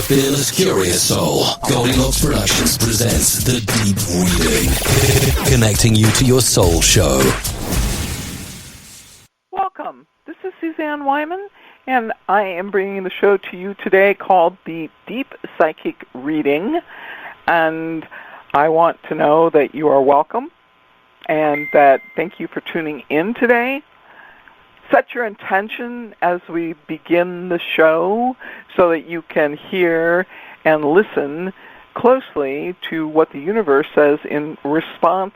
the fearless, curious soul, Goldilocks Productions presents The Deep Reading, connecting you to your soul show. Welcome. This is Suzanne Wyman, and I am bringing the show to you today called The Deep Psychic Reading, and I want to know that you are welcome and that thank you for tuning in today. Set your intention as we begin the show so that you can hear and listen closely to what the universe says in response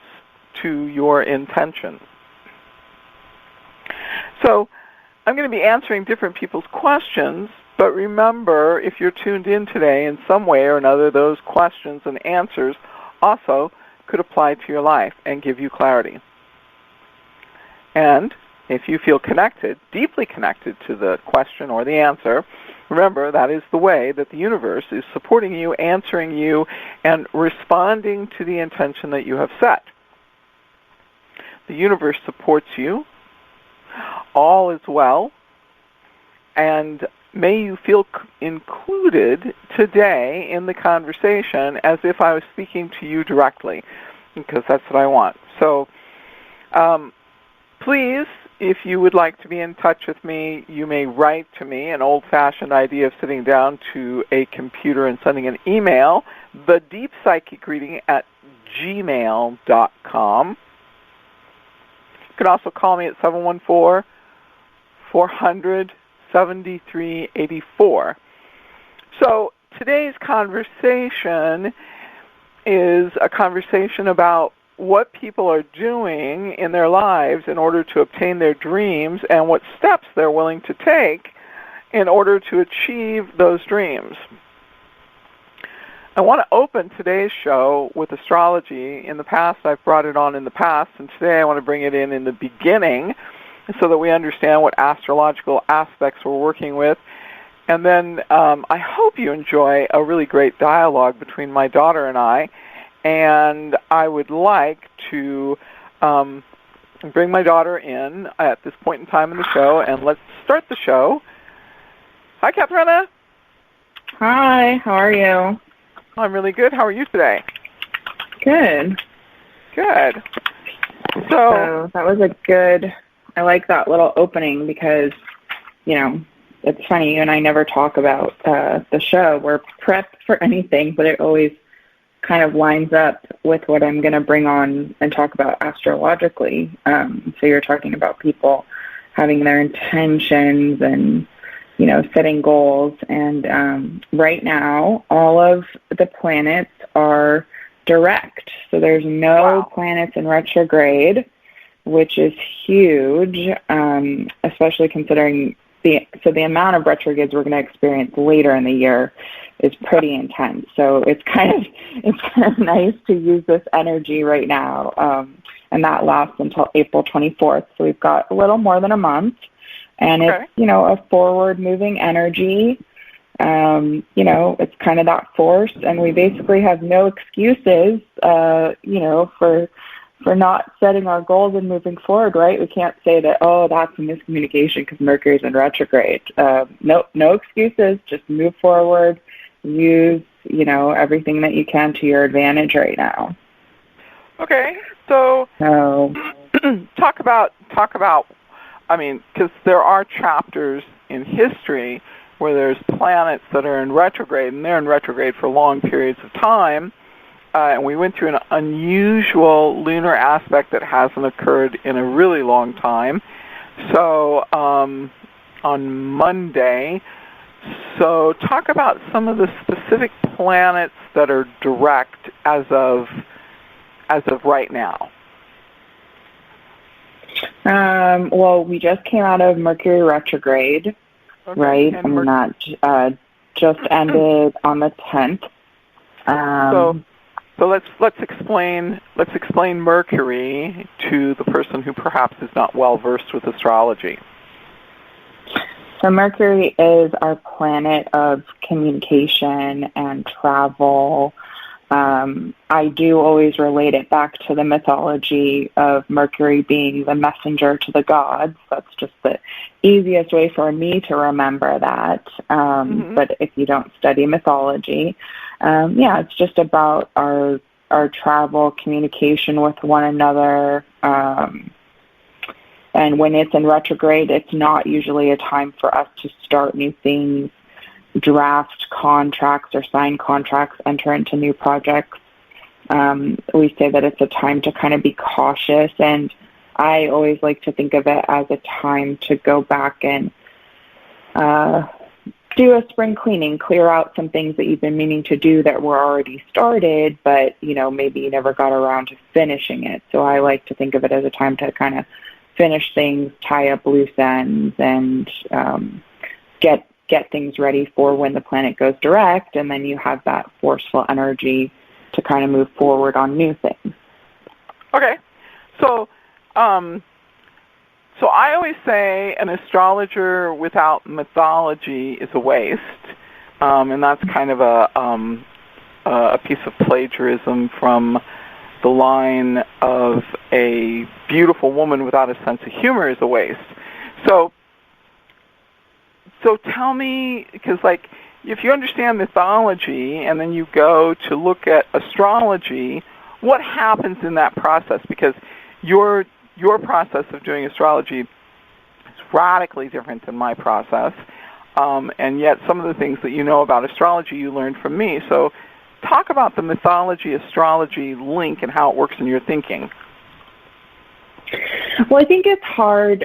to your intention. So I'm going to be answering different people's questions, but remember, if you're tuned in today in some way or another, those questions and answers also could apply to your life and give you clarity. And if you feel connected, deeply connected to the question or the answer, remember that is the way that the universe is supporting you, answering you, and responding to the intention that you have set. The universe supports you. All is well. And may you feel included today in the conversation as if I was speaking to you directly, because that's what I want. So please, if you would like to be in touch with me, you may write to me, an old-fashioned idea of sitting down to a computer and sending an email, thedeeppsychicreading@gmail.com. You can also call me at 714-400-7384. So today's conversation is a conversation about what people are doing in their lives in order to obtain their dreams and what steps they're willing to take in order to achieve those dreams. I want to open today's show with astrology. In the past, I've brought it on in the past, and today I want to bring it in the beginning so that we understand what astrological aspects we're working with. And then I hope you enjoy a really great dialogue between my daughter and I. And I would like to bring my daughter in at this point in time in the show, and let's start the show. Hi, Katharina. Hi, how are you? I'm really good. How are you today? Good. Good. So that was I like that little opening because, it's funny, you and I never talk about the show. We're prepped for anything, but it always kind of lines up with what I'm going to bring on and talk about astrologically. So you're talking about people having their intentions and, setting goals. And right now, all of the planets are direct. So there's no planets in retrograde, which is huge, especially considering the amount of retrogrades we're going to experience later in the year is pretty intense. So it's kind of nice to use this energy right now, and that lasts until April 24th. So we've got a little more than a month, and it's a forward-moving energy. It's kind of that force, and we basically have no excuses, for not setting our goals and moving forward, right? We can't say that, that's a miscommunication because Mercury's in retrograde. No excuses. Just move forward. Use, everything that you can to your advantage right now. Okay, so talk about. Because there are chapters in history where there's planets that are in retrograde, and they're in retrograde for long periods of time. And we went through an unusual lunar aspect that hasn't occurred in a really long time. So on Monday. So talk about some of the specific planets that are direct as of right now. Well, we just came out of Mercury retrograde, right? And that just ended on the 10th. So let's explain Mercury to the person who perhaps is not well versed with astrology. So Mercury is our planet of communication and travel, I do always relate it back to the mythology of Mercury being the messenger to the gods. That's just the easiest way for me to remember that. But if you don't study mythology, it's just about our travel, communication with one another. And when it's in retrograde, it's not usually a time for us to start new things, draft contracts or sign contracts, enter into new projects. We say that it's a time to kind of be cautious, and I always like to think of it as a time to go back and do a spring cleaning, clear out some things that you've been meaning to do that were already started, but, maybe you never got around to finishing it. So I like to think of it as a time to kind of finish things, tie up loose ends, and get things ready for when the planet goes direct, and then you have that forceful energy to kind of move forward on new things. Okay. So I always say an astrologer without mythology is a waste, and that's kind of a piece of plagiarism from the line of a beautiful woman without a sense of humor is a waste. So tell me, because if you understand mythology and then you go to look at astrology, what happens in that process? Because your process of doing astrology is radically different than my process, and yet some of the things that you know about astrology you learned from me. So talk about the mythology-astrology link and how it works in your thinking. Well, I think it's hard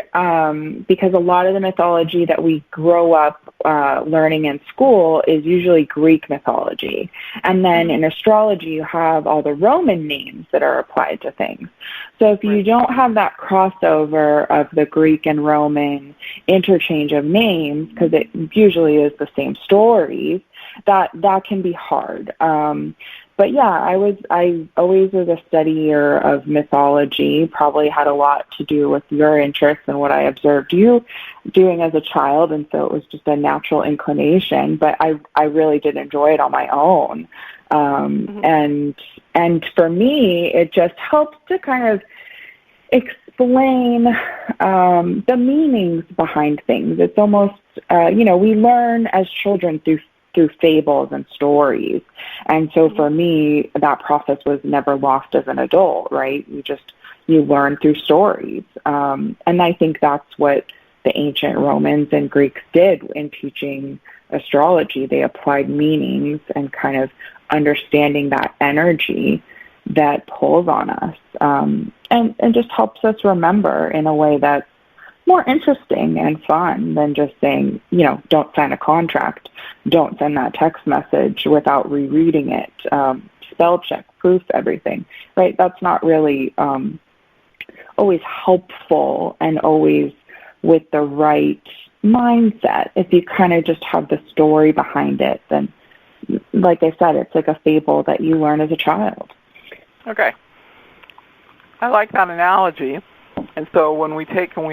because a lot of the mythology that we grow up learning in school is usually Greek mythology. And then in astrology, you have all the Roman names that are applied to things. So if you don't have that crossover of the Greek and Roman interchange of names, because it usually is the same stories, that can be hard. But yeah, I always was a studier of mythology, probably had a lot to do with your interests and what I observed you doing as a child, and so it was just a natural inclination, but I really did enjoy it on my own. And for me, it just helps to kind of explain the meanings behind things. It's almost, we learn as children through fables and stories. And so for me, that process was never lost as an adult, right? You learn through stories. And I think that's what the ancient Romans and Greeks did in teaching astrology. They applied meanings and kind of understanding that energy that pulls on us, and just helps us remember in a way that's more interesting and fun than just saying, don't sign a contract, don't send that text message without rereading it, spell check, proof everything, right? That's not really always helpful and always with the right mindset. If you kind of just have the story behind it, then, like I said, it's like a fable that you learn as a child. Okay. I like that analogy. And so when we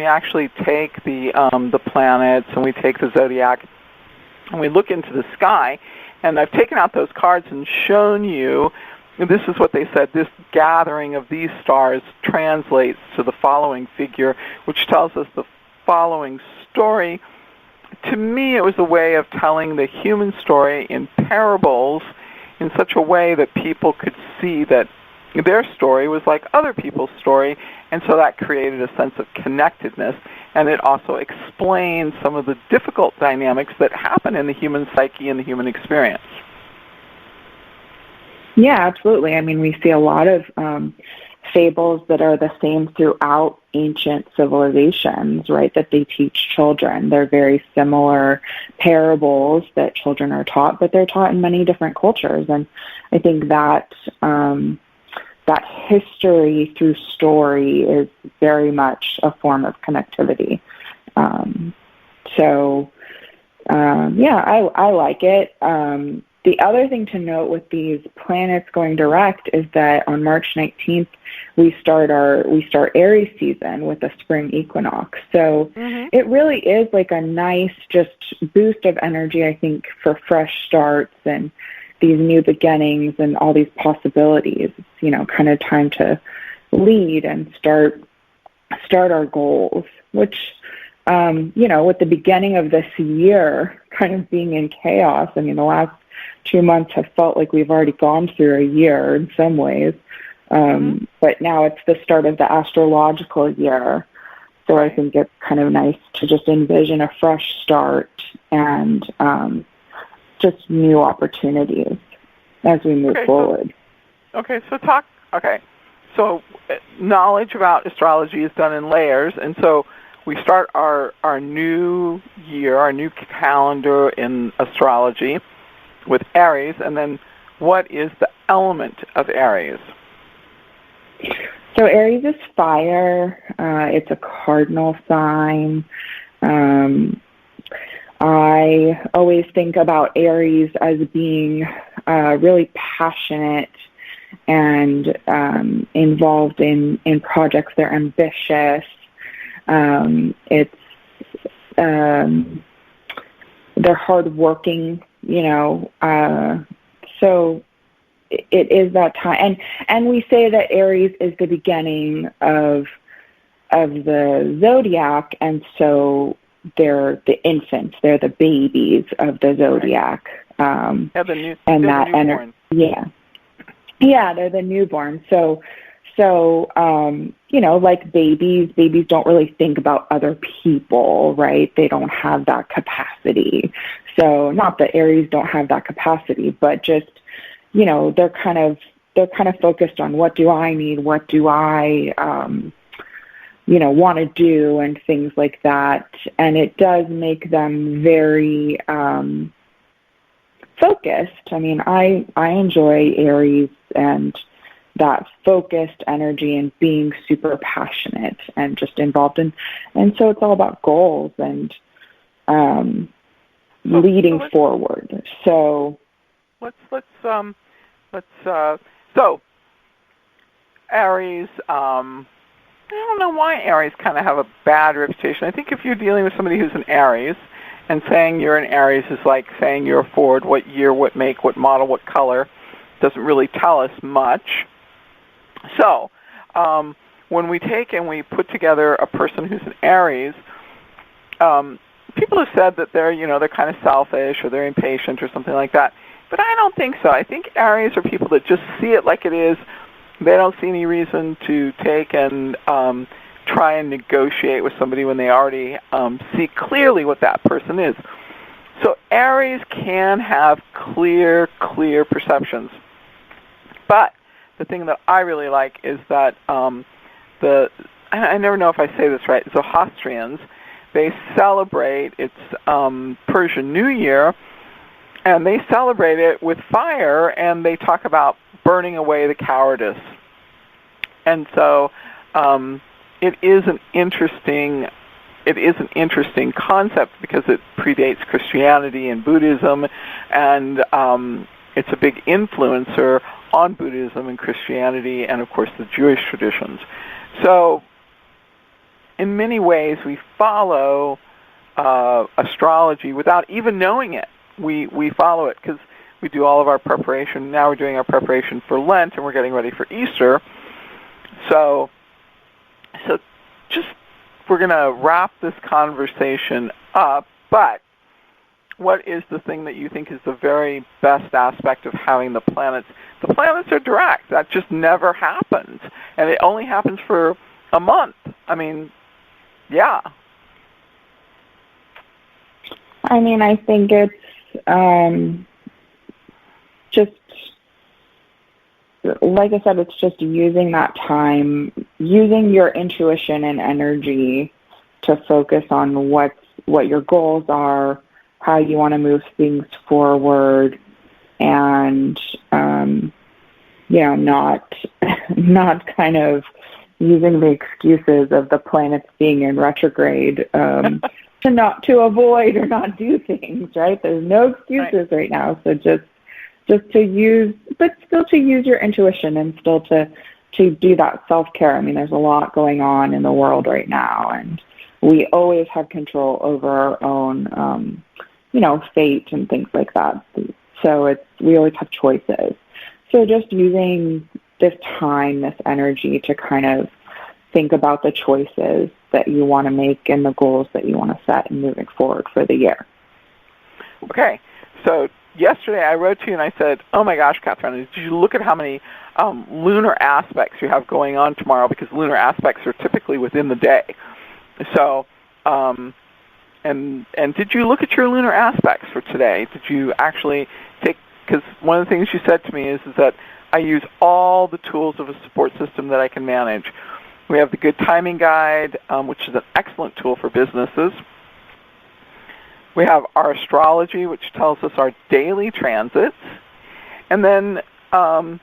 actually take the planets and we take the zodiac and we look into the sky, and I've taken out those cards and shown you, this is what they said, this gathering of these stars translates to the following figure, which tells us the following story. To me, it was a way of telling the human story in parables in such a way that people could see that their story was like other people's story, and so that created a sense of connectedness, and it also explained some of the difficult dynamics that happen in the human psyche and the human experience. Yeah, absolutely. I mean, we see a lot of fables that are the same throughout ancient civilizations, right, that they teach children. They're very similar parables that children are taught, but they're taught in many different cultures, and I think that that history through story is very much a form of connectivity. I like it. The other thing to note with these planets going direct is that on March 19th, we start Aries season with a spring equinox. So it really is like a nice just boost of energy, I think, for fresh starts and these new beginnings and all these possibilities. It's, you know, kind of time to lead and start our goals, which, you know, with the beginning of this year kind of being in chaos, I mean, the last 2 months have felt like we've already gone through a year in some ways. But now it's the start of the astrological year. So I think it's kind of nice to just envision a fresh start and just new opportunities as we move forward. So knowledge about astrology is done in layers, and so we start our new year, our new calendar in astrology with Aries, and then what is the element of Aries? So Aries is fire. It's a cardinal sign. I always think about Aries as being really passionate and involved in projects. They're ambitious. They're hardworking, you know. So it is that time, and we say that Aries is the beginning of the zodiac, and so they're the infants, they're the babies of the zodiac, they're the newborn. So you know, like babies don't really think about other people, right? They don't have that capacity. So not that Aries don't have that capacity, but just, you know, they're kind of focused on what do I need, what do I, you know, want to do, and things like that. And it does make them very focused. I mean, I enjoy Aries and that focused energy and being super passionate and just involved in, and so it's all about goals and leading forward. So so Aries, I don't know why Aries kind of have a bad reputation. I think if you're dealing with somebody who's an Aries, and saying you're an Aries is like saying you're a Ford, what year, what make, what model, what color, doesn't really tell us much. So when we take and we put together a person who's an Aries, people have said that they're kind of selfish or they're impatient or something like that. But I don't think so. I think Aries are people that just see it like it is. They don't see any reason to take and try and negotiate with somebody when they already see clearly what that person is. So Aries can have clear perceptions. But the thing that I really like is that I never know if I say this right, Zoroastrians, they celebrate, it's Persian New Year, and they celebrate it with fire, and they talk about burning away the cowardice. And so it is an interesting concept because it predates Christianity and Buddhism, and it's a big influencer on Buddhism and Christianity and, of course, the Jewish traditions. So in many ways, we follow astrology without even knowing it. We follow it because we do all of our preparation. Now we're doing our preparation for Lent, and we're getting ready for Easter. So just we're going to wrap this conversation up, but what is the thing that you think is the very best aspect of having the planets? The planets are direct. That just never happens, and it only happens for a month. I mean, yeah. I mean, I think it's just, like I said, it's just using that time, using your intuition and energy to focus on what your goals are, how you want to move things forward, and not kind of using the excuses of the planets being in retrograde to avoid or not do things, right? There's no excuses right now, so just to use, but still to use your intuition and still to do that self-care. I mean, there's a lot going on in the world right now, and we always have control over our own, fate and things like that. So we always have choices. So just using this time, this energy to kind of think about the choices that you want to make and the goals that you want to set and moving forward for the year. Okay. So yesterday I wrote to you and I said, oh my gosh, Catherine, did you look at how many lunar aspects you have going on tomorrow? Because lunar aspects are typically within the day. So, and did you look at your lunar aspects for today? Did you actually take, because one of the things you said to me is that I use all the tools of a support system that I can manage. We have the Good Timing Guide, which is an excellent tool for businesses. We have our astrology, which tells us our daily transits. And then and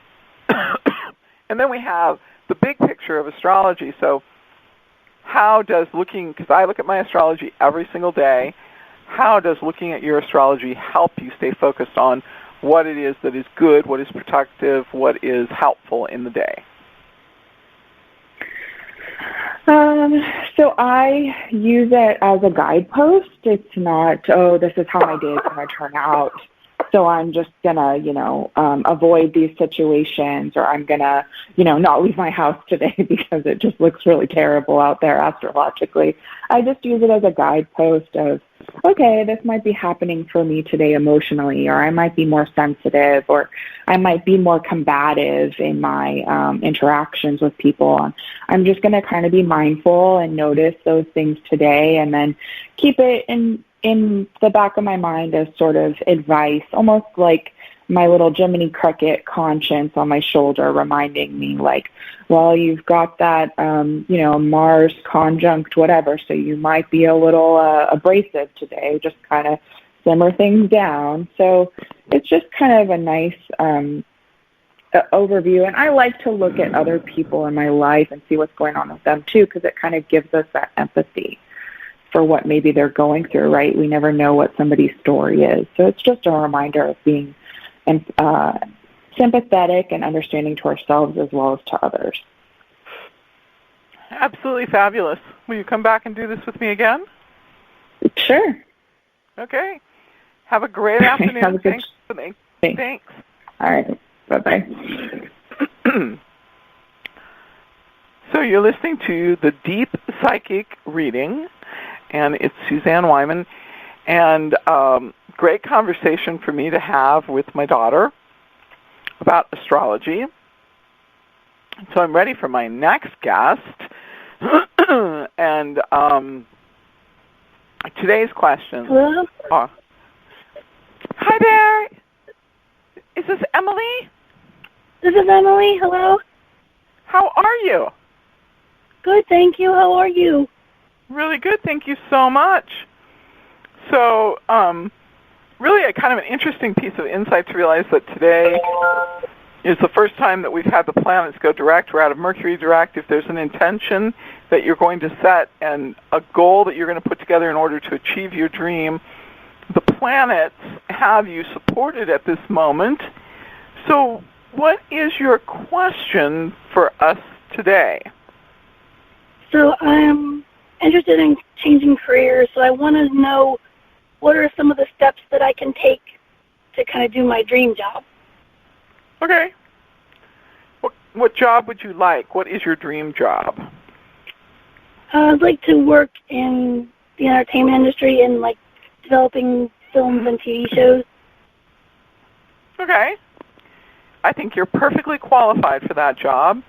then we have the big picture of astrology. So how does looking, because I look at my astrology every single day, how does looking at your astrology help you stay focused on what it is that is good, what is productive, what is helpful in the day? So I use it as a guidepost. It's not, oh, this is how my day is going to turn out, so I'm just going to, avoid these situations, or I'm going to, not leave my house today because it just looks really terrible out there astrologically. I just use it as a guidepost of, okay, this might be happening for me today emotionally, or I might be more sensitive, or I might be more combative in my interactions with people. And I'm just going to kind of be mindful and notice those things today, and then keep it in the back of my mind as sort of advice, almost like my little Jiminy Cricket conscience on my shoulder reminding me, like, well, you've got that, Mars conjunct whatever, so you might be a little abrasive today. Just kind of simmer things down. So it's just kind of a nice overview. And I like to look at other people in my life and see what's going on with them, too, because it kind of gives us that empathy for what maybe they're going through, right? We never know what somebody's story is. So it's just a reminder of being sympathetic and understanding to ourselves as well as to others. Absolutely fabulous. Will you come back and do this with me again? Sure. Okay. Have a great afternoon. Have a good Thanks. All right. Bye-bye. So you're listening to the Deep Psychic Reading, and it's Suzanne Wyman, and great conversation for me to have with my daughter about astrology. So I'm ready for my next guest. And today's question. Hello? Hi there. Is this Emily? This is Emily. Hello? How are you? Good, thank you. How are you? Really good. Thank you so much. So, really a kind of an interesting piece of insight to realize that today is the first time that we've had the planets go direct. We're out of Mercury direct. If there's an intention that you're going to set and a goal that you're going to put together in order to achieve your dream, the planets have you supported at this moment. So what is your question for us today? So I'm interested in changing careers, so I want to know what are some of the steps that I can take to kind of do my dream job. Okay. What job would you like? What is your dream job? I'd like to work in the entertainment industry and like developing films and TV shows. Okay. I think you're perfectly qualified for that job.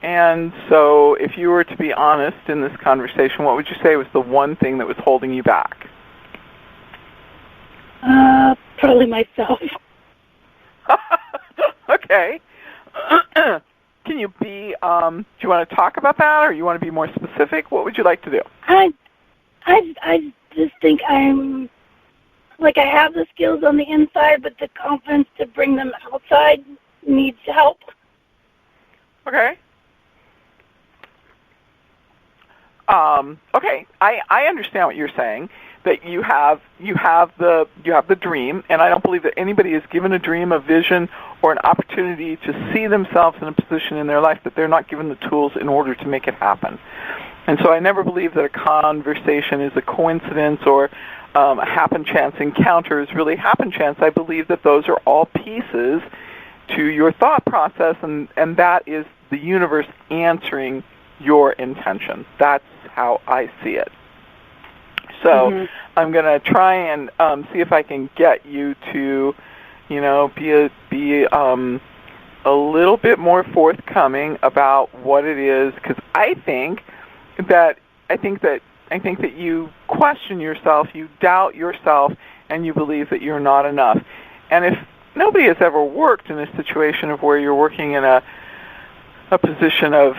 And so if you were to be honest in this conversation, what would you say was the one thing that was holding you back? Probably myself. Okay. Can you be, do you want to talk about that, or you want to be more specific? What would you like to do? I just think I'm, like, I have the skills on the inside, but the confidence to bring them outside needs help. Okay. Okay, I understand what you're saying, that you have the dream, and I don't believe that anybody is given a dream, a vision, or an opportunity to see themselves in a position in their life that they're not given the tools in order to make it happen. And so I never believe that a conversation is a coincidence or happen chance encounter is really happen chance. I believe that those are all pieces to your thought process, and that is the universe answering your intention. That's how I see it. So I'm going to try and see if I can get you to, be a little bit more forthcoming about what it is, because I think that you question yourself, you doubt yourself, and you believe that you're not enough. And if nobody has ever worked in a situation of where you're working in a position of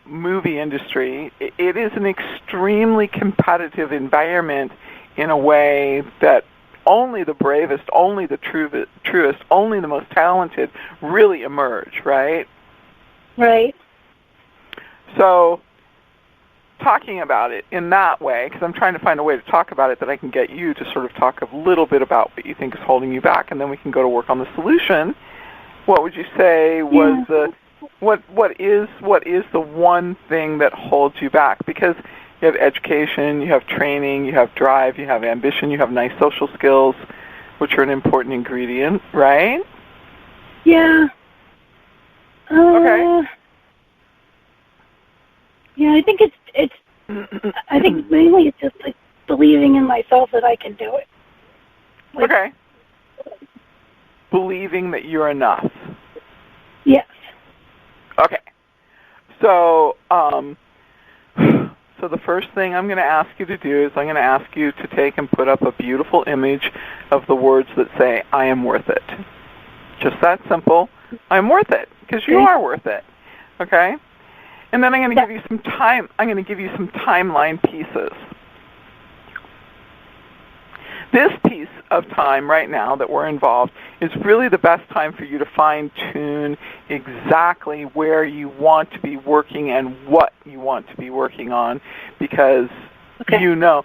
movie industry, it is an extremely competitive environment in a way that only the bravest, only the truest, only the most talented really emerge, right? Right. So talking about it in that way, because I'm trying to find a way to talk about it that I can get you to sort of talk a little bit about what you think is holding you back, and then we can go to work on the solution. What would you say was what is the one thing that holds you back? Because you have education, you have training, you have drive, you have ambition, you have nice social skills, which are an important ingredient, right? Yeah. Okay. Yeah, I think it's I think mainly it's just like believing in myself that I can do it. Okay. Believing that you're enough. Yes. Okay. So, so the first thing I'm going to ask you to do is I'm going to ask you to take and put up a beautiful image of the words that say, I am worth it. Just that simple. I'm worth it, because you are worth it. Okay? And then I'm going to give you some time. I'm going to give you some timeline pieces. This piece of time right now that we're involved is really the best time for you to fine-tune exactly where you want to be working and what you want to be working on, because you know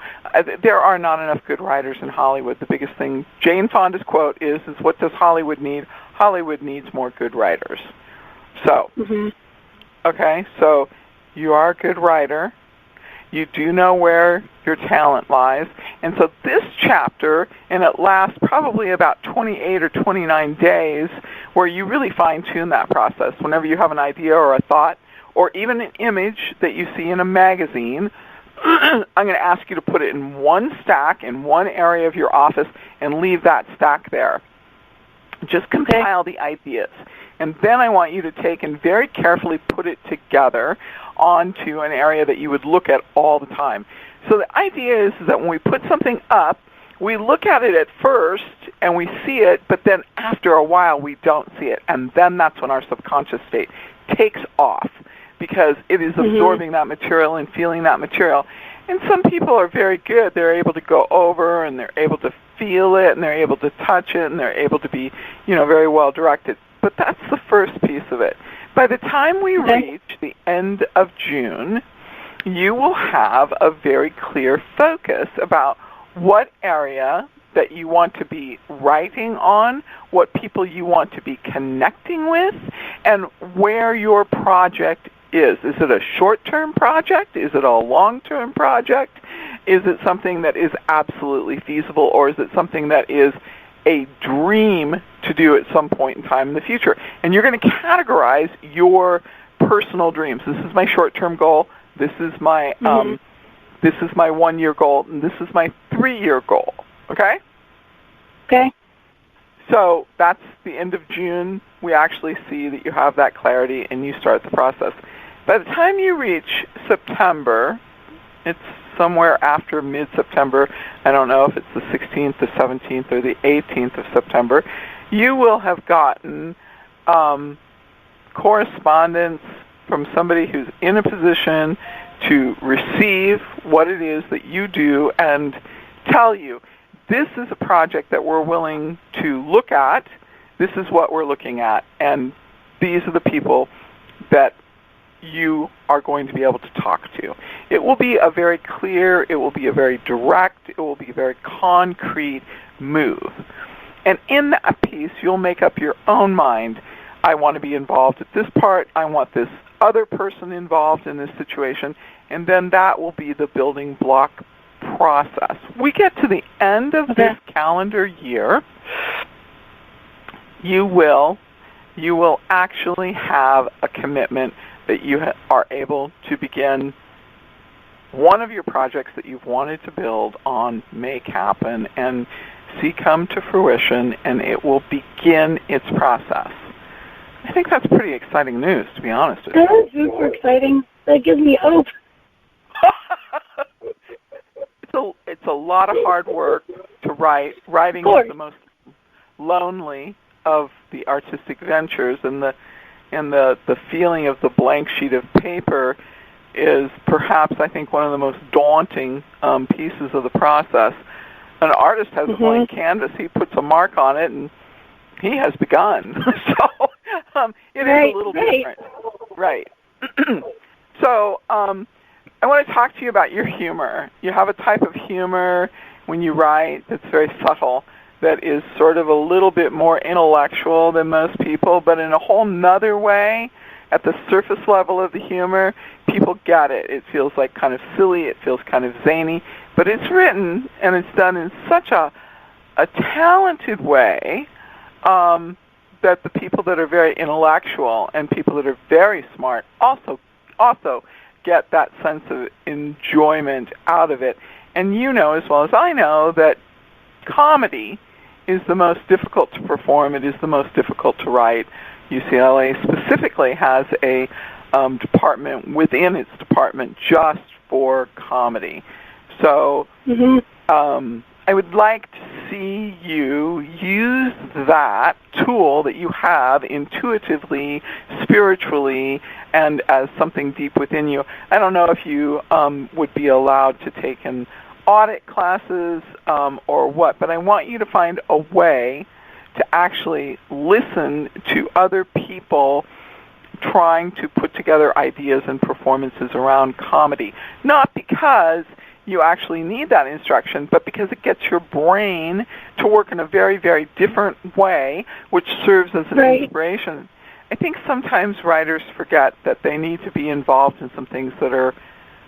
there are not enough good writers in Hollywood. The biggest thing, Jane Fonda's quote is what does Hollywood need? Hollywood needs more good writers. So, okay, so you are a good writer. You do know where your talent lies. And so this chapter, and it lasts probably about 28 or 29 days, where you really fine-tune that process. Whenever you have an idea or a thought, or even an image that you see in a magazine, I'm going to ask you to put it in one stack in one area of your office and leave that stack there. Just compile the ideas. And then I want you to take and very carefully put it together onto an area that you would look at all the time. So the idea is that when we put something up, we look at it at first and we see it, but then after a while we don't see it. And then that's when our subconscious state takes off, because it is absorbing that material and feeling that material. And some people are very good. They're able to go over and they're able to feel it and they're able to touch it and they're able to be, very well directed. But that's the first piece of it. By the time we reach the end of June, you will have a very clear focus about what area that you want to be writing on, what people you want to be connecting with, and where your project is. Is it a short-term project? Is it a long-term project? Is it something that is absolutely feasible, or is it something that is a dream to do at some point in time in the future? And you're going to categorize your personal dreams. This is my short-term goal. This is my 1-year goal, and this is my 3-year goal. Okay? Okay. So that's the end of June. We actually see that you have that clarity, and you start the process. By the time you reach September, it's somewhere after mid-September, I don't know if it's the 16th, the 17th, or the 18th of September, you will have gotten correspondence from somebody who's in a position to receive what it is that you do and tell you, this is a project that we're willing to look at, this is what we're looking at, and these are the people that you are going to be able to talk to. It will be a very clear, it will be a very direct, it will be a very concrete move. And in that piece, you'll make up your own mind. I want to be involved at this part. I want this other person involved in this situation. And then that will be the building block process. We get to the end of this calendar year, you will actually have a commitment that you are able to begin. One of your projects that you've wanted to build on make happen and see come to fruition, and it will begin its process. I think that's pretty exciting news, to be honest with you. That is super exciting. That gives me hope. It's a lot of hard work to write. Writing is the most lonely of the artistic ventures, and the feeling of the blank sheet of paper is perhaps, I think, one of the most daunting pieces of the process. An artist has a blank canvas, he puts a mark on it, and he has begun. So it is a little different. Right. So I want to talk to you about your humor. You have a type of humor when you write that's very subtle, that is sort of a little bit more intellectual than most people, but in a whole nother way, at the surface level of the humor, people get it. It feels like kind of silly, it feels kind of zany, but it's written and it's done in such a talented way that the people that are very intellectual and people that are very smart also get that sense of enjoyment out of it. And you know as well as I know that comedy is the most difficult to perform. It is the most difficult to write. UCLA specifically has a department within its department just for comedy. So I would like to see you use that tool that you have intuitively, spiritually, and as something deep within you. I don't know if you would be allowed to take an audit classes or what, but I want you to find a way to actually listen to other people trying to put together ideas and performances around comedy. Not because you actually need that instruction, but because it gets your brain to work in a very, very different way, which serves as an inspiration. I think sometimes writers forget that they need to be involved in some things that are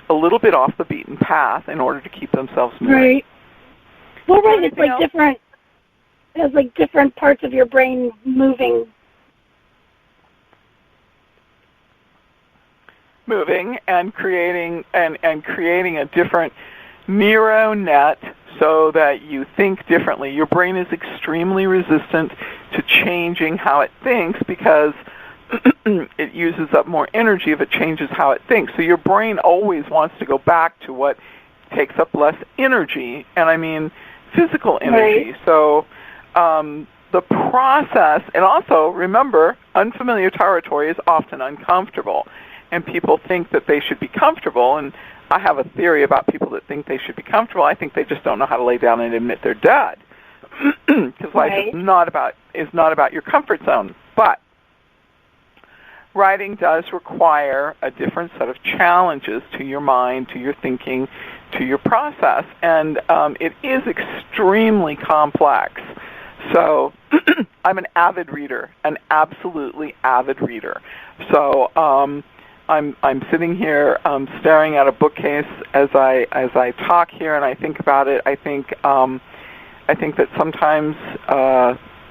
a little bit off the beaten path in order to keep themselves moving. Right. Well, right, it's like different. It has like different parts of your brain moving and creating a different neural net so that you think differently. Your brain is extremely resistant to changing how it thinks because it uses up more energy if it changes how it thinks. So your brain always wants to go back to what takes up less energy, and I mean physical energy. Right. So the process, and also remember, unfamiliar territory is often uncomfortable, and people think that they should be comfortable, and I have a theory about people that think they should be comfortable. I think they just don't know how to lay down and admit they're dead, because life is not about your comfort zone. But writing does require a different set of challenges to your mind, to your thinking, to your process, and it is extremely complex. So I'm an avid reader, an absolutely avid reader. So I'm sitting here staring at a bookcase as I talk here, and I think about it. I think that sometimes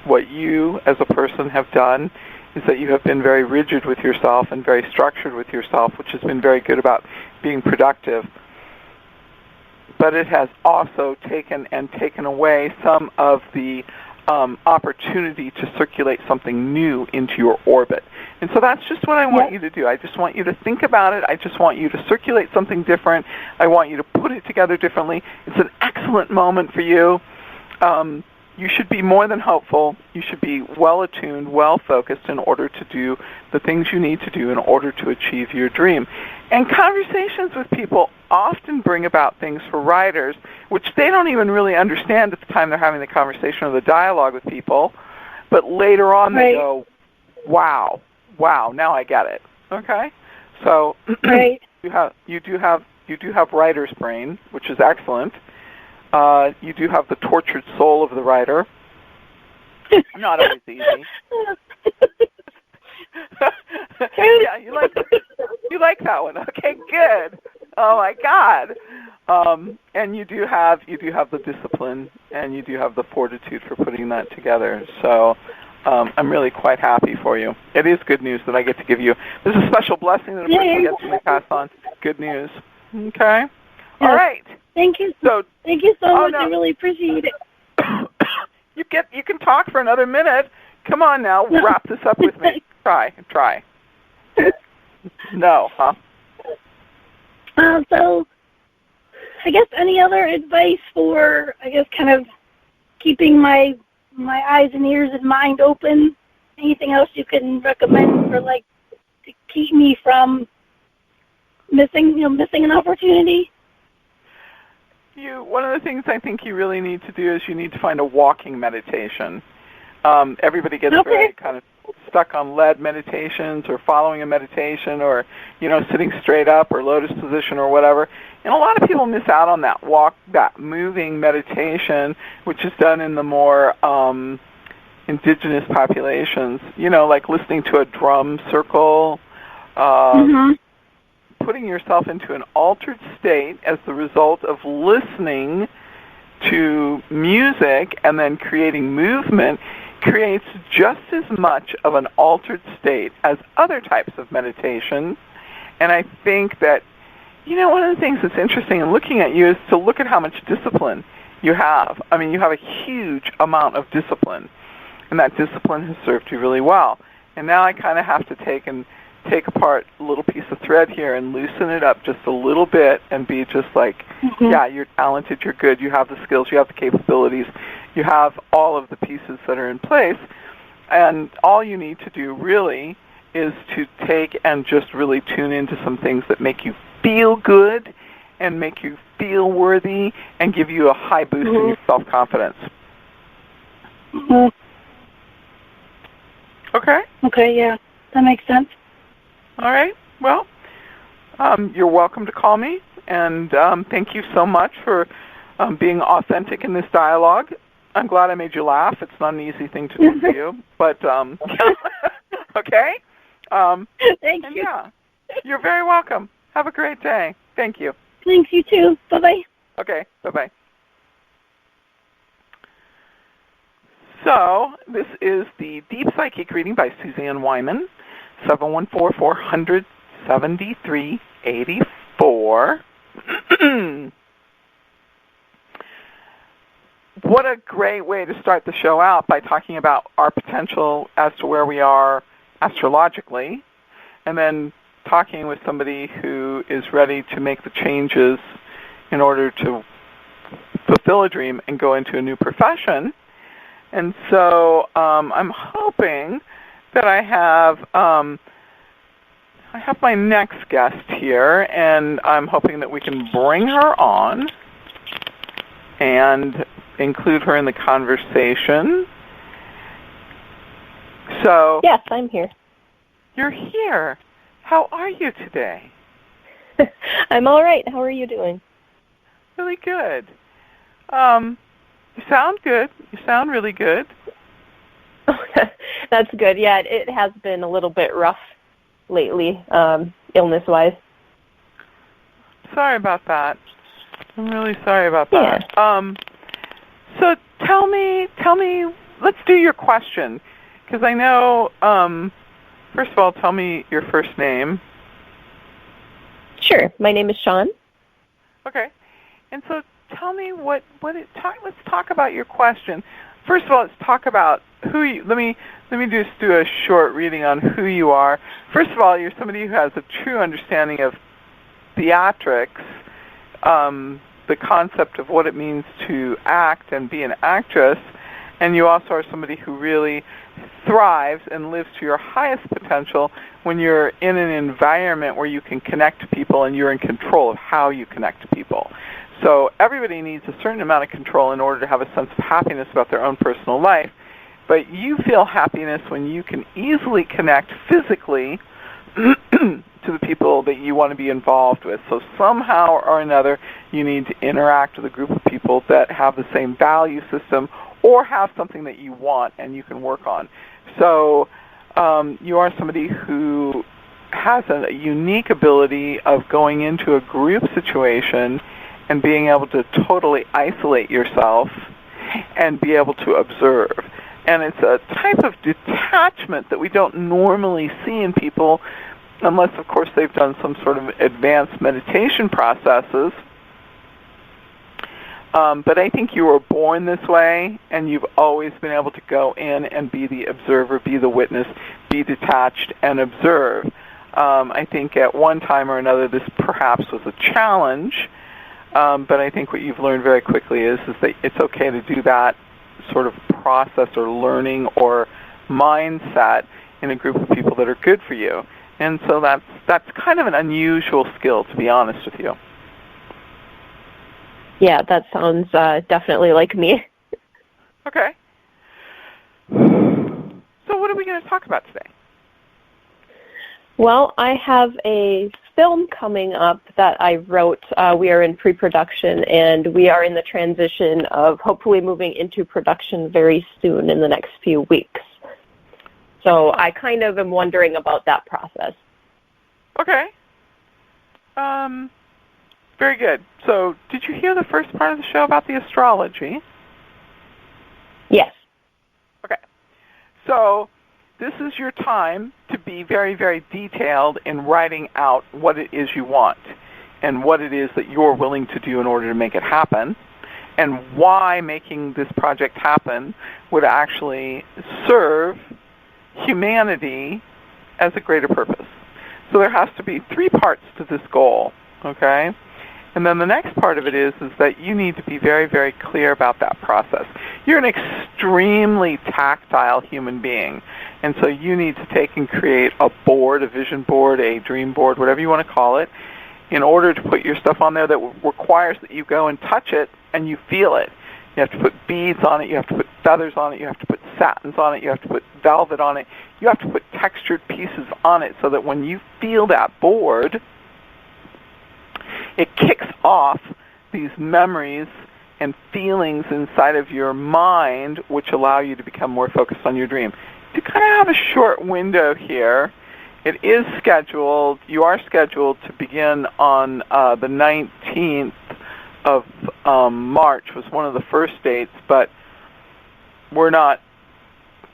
what you as a person have done is that you have been very rigid with yourself and very structured with yourself, which has been very good about being productive. But it has also taken away some of the opportunity to circulate something new into your orbit. And so that's just what I want you to do. I just want you to think about it. I just want you to circulate something different. I want you to put it together differently. It's an excellent moment for you. You should be more than hopeful. You should be well-attuned, well-focused in order to do the things you need to do in order to achieve your dream. And conversations with people often bring about things for writers, which they don't even really understand at the time they're having the conversation or the dialogue with people. But later on they go, wow, now I get it. Okay? So you do have writer's brain, which is excellent. You do have the tortured soul of the writer. Not always easy. Yeah, you like that one. Okay, good. Oh my God. And you do have the discipline, and you do have the fortitude for putting that together. So I'm really quite happy for you. It is good news that I get to give you. This is a special blessing that a person gets to pass on. Good news. Okay. Yes. All right. Thank you. Thank you so much. No. I really appreciate it. You can talk for another minute. Come on now, wrap this up with me. Try. No, huh? So, I guess any other advice for, kind of keeping my eyes and ears and mind open? Anything else you can recommend for, to keep me from missing an opportunity? One of the things I think you really need to do is you need to find a walking meditation. Everybody gets very kind of stuck on lead meditations or following a meditation or, sitting straight up or lotus position or whatever. And a lot of people miss out on that moving meditation, which is done in the more indigenous populations, like listening to a drum circle, putting yourself into an altered state as the result of listening to music and then creating movement creates just as much of an altered state as other types of meditation. And I think that, one of the things that's interesting in looking at you is to look at how much discipline you have. I mean, you have a huge amount of discipline, and that discipline has served you really well. And now I kind of have to take apart a little piece of thread here and loosen it up just a little bit and be just like, yeah, you're talented, you're good, you have the skills, you have the capabilities, you have all of the pieces that are in place, and all you need to do really is to take and just really tune into some things that make you feel good and make you feel worthy and give you a high boost in your self-confidence. Okay? Okay, yeah, that makes sense. All right. Well, you're welcome to call me, and thank you so much for being authentic in this dialogue. I'm glad I made you laugh. It's not an easy thing to do for you, but okay. Thank you. Yeah, you're very welcome. Have a great day. Thank you. Thanks, you too. Bye-bye. Okay, bye-bye. So this is the Deep Psychic reading by Suzanne Wyman. 714-473-84. What a great way to start the show out by talking about our potential as to where we are astrologically, and then talking with somebody who is ready to make the changes in order to fulfill a dream and go into a new profession. And so I'm hoping that I have my next guest here, and I'm hoping that we can bring her on and include her in the conversation. So yes, I'm here. You're here. How are you today? I'm all right. How are you doing? Really good. You sound good. You sound really good. That's good. Yeah, it has been a little bit rough lately, illness-wise. Sorry about that. I'm really sorry about that. Yeah. So tell me, let's do your question, because I know, first of all, tell me your first name. Sure. My name is Sean. Okay. And so tell me let's talk about your question. First of all, let's talk about who you, let me just do a short reading on who you are. First of all, you're somebody who has a true understanding of theatrics, the concept of what it means to act and be an actress, and you also are somebody who really thrives and lives to your highest potential when you're in an environment where you can connect to people and you're in control of how you connect to people. So everybody needs a certain amount of control in order to have a sense of happiness about their own personal life, but you feel happiness when you can easily connect physically to the people that you want to be involved with. So somehow or another, you need to interact with a group of people that have the same value system or have something that you want and you can work on. So you are somebody who has a unique ability of going into a group situation and being able to totally isolate yourself and be able to observe. And it's a type of detachment that we don't normally see in people unless, of course, they've done some sort of advanced meditation processes. But I think you were born this way, and you've always been able to go in and be the observer, be the witness, be detached, and observe. I think at one time or another this perhaps was a challenge, but I think what you've learned very quickly is that it's okay to do that sort of process or learning or mindset in a group of people that are good for you. And so that's kind of an unusual skill, to be honest with you. Yeah, that sounds definitely like me. Okay. So what are we going to talk about today? Well, I have a film coming up that I wrote. We are in pre-production, and we are in the transition of hopefully moving into production very soon in the next few weeks. So I kind of am wondering about that process. Okay. Very good. So did you hear the first part of the show about the astrology? Yes. Okay. So this is your time to be very, very detailed in writing out what it is you want and what it is that you're willing to do in order to make it happen, and why making this project happen would actually serve humanity as a greater purpose. So there has to be 3 parts to this goal, okay? And then the next part of it is that you need to be very, very clear about that process. You're an extremely tactile human being, and so you need to take and create a board, a vision board, a dream board, whatever you want to call it, in order to put your stuff on there that requires that you go and touch it and you feel it. You have to put beads on it, you have to put feathers on it, you have to put satins on it, you have to put velvet on it, you have to put textured pieces on it so that when you feel that board, it kicks off these memories and feelings inside of your mind which allow you to become more focused on your dream. To kind of have a short window here, it is scheduled, you are scheduled to begin on the 19th of March was one of the first dates, but we're not,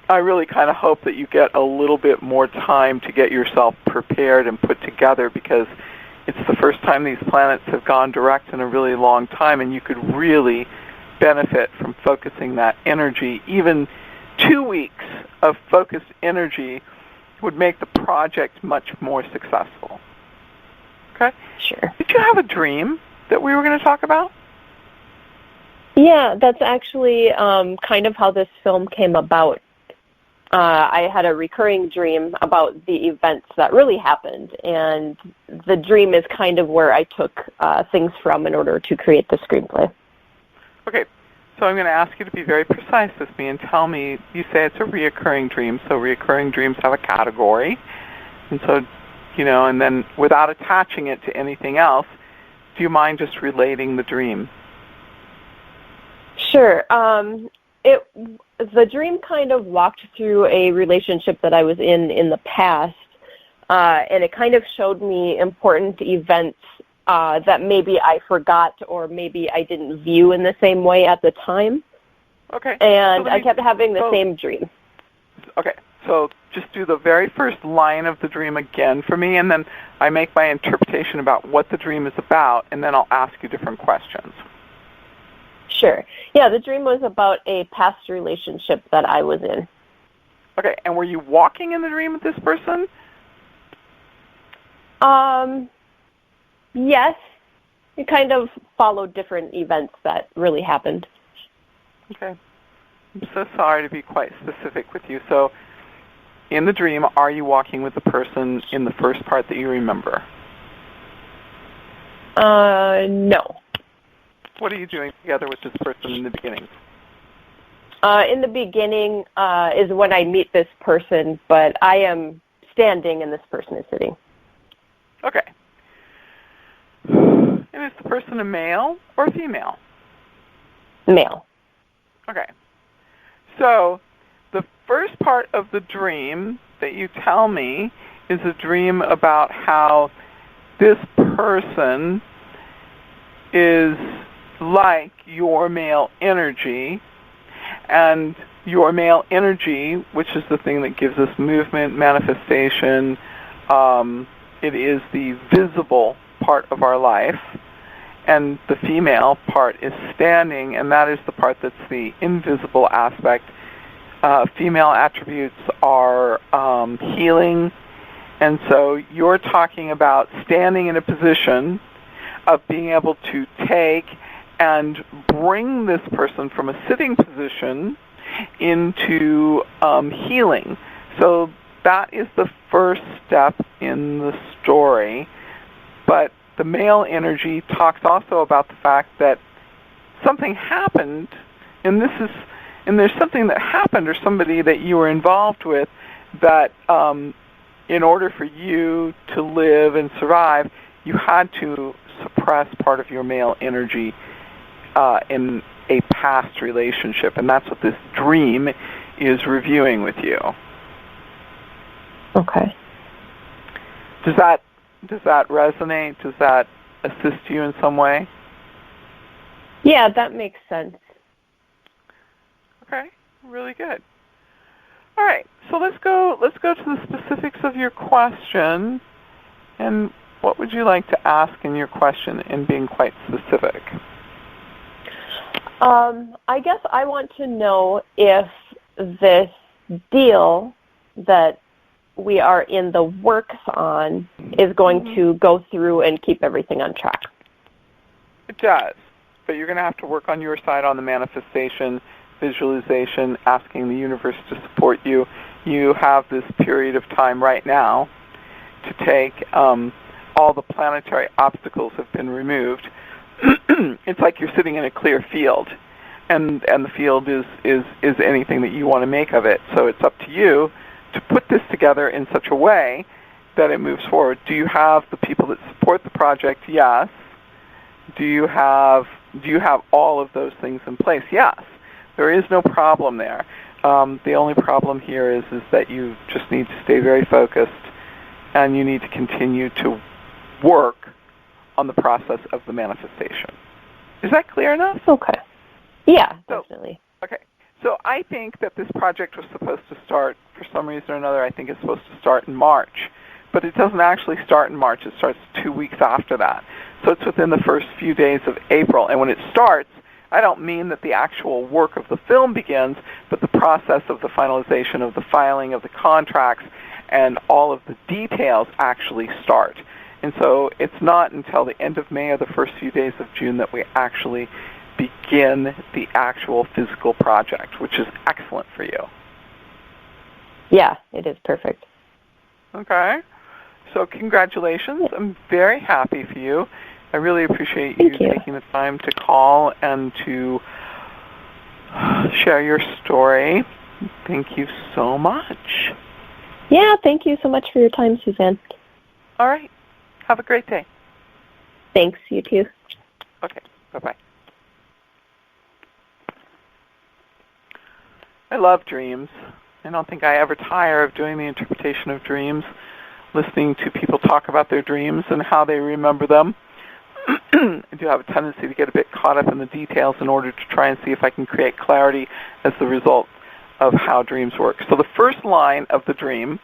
I really kind of hope that you get a little bit more time to get yourself prepared and put together, because it's the first time these planets have gone direct in a really long time, and you could really benefit from focusing that energy. Even 2 weeks of focused energy would make the project much more successful. Okay? Sure. Did you have a dream that we were going to talk about? Yeah, that's actually kind of how this film came about. I had a recurring dream about the events that really happened, and the dream is kind of where I took things from in order to create the screenplay. Okay, so I'm going to ask you to be very precise with me and tell me, you say it's a reoccurring dream, so reoccurring dreams have a category, and so, you know, and then without attaching it to anything else, do you mind just relating the dream? Sure. The dream kind of walked through a relationship that I was in the past, and it kind of showed me important events that maybe I forgot or maybe I didn't view in the same way at the time. Okay. And I kept having the same dream. Okay. So just do the very first line of the dream again for me, and then I make my interpretation about what the dream is about, and then I'll ask you different questions. Sure. Yeah, the dream was about a past relationship that I was in. Okay, and were you walking in the dream with this person? Yes. It kind of followed different events that really happened. Okay. I'm so sorry to be quite specific with you. So, in the dream, are you walking with the person in the first part that you remember? No. What are you doing together with this person in the beginning? In the beginning is when I meet this person, but I am standing and this person is sitting. Okay. And is the person a male or female? Male. Okay. So the first part of the dream that you tell me is a dream about how this person is like your male energy, and your male energy, which is the thing that gives us movement, manifestation, it is the visible part of our life, and the female part is standing, and that is the part that's the invisible aspect. Female attributes are healing, and so you're talking about standing in a position of being able to take and bring this person from a sitting position into healing. So that is the first step in the story. But the male energy talks also about the fact that something happened, and there's something that happened or somebody that you were involved with that in order for you to live and survive, you had to suppress part of your male energy in a past relationship, and that's what this dream is reviewing with you. Okay. Does that resonate? Does that assist you in some way? Yeah, that makes sense. Okay, really good. All right, so let's go to the specifics of your question. And what would you like to ask in your question in being quite specific? I guess I want to know if this deal that we are in the works on is going to go through and keep everything on track. It does, but you're going to have to work on your side on the manifestation, visualization, asking the universe to support you. You have this period of time right now to take all the planetary obstacles have been removed. It's like you're sitting in a clear field, and the field is anything that you want to make of it. So it's up to you to put this together in such a way that it moves forward. Do you have the people that support the project? Yes. Do you have all of those things in place? Yes. There is no problem there. The only problem here is that you just need to stay very focused, and you need to continue to work on the process of the manifestation. Is that clear enough? Okay. Yeah, definitely. Okay. So I think that this project was supposed to start, for some reason or another, I think it's supposed to start in March. But it doesn't actually start in March. It starts 2 weeks after that. So it's within the first few days of April. And when it starts, I don't mean that the actual work of the film begins, but the process of the finalization of the filing of the contracts and all of the details actually start. And so it's not until the end of May or the first few days of June that we actually begin the actual physical project, which is excellent for you. Yeah, it is perfect. Okay. So congratulations. I'm very happy for you. I really appreciate you taking the time to call and to share your story. Thank you so much. Yeah, thank you so much for your time, Suzanne. All right. Have a great day. Thanks, you too. Okay, bye-bye. I love dreams. I don't think I ever tire of doing the interpretation of dreams, listening to people talk about their dreams and how they remember them. I do have a tendency to get a bit caught up in the details in order to try and see if I can create clarity as the result of how dreams work. So the first line of the dream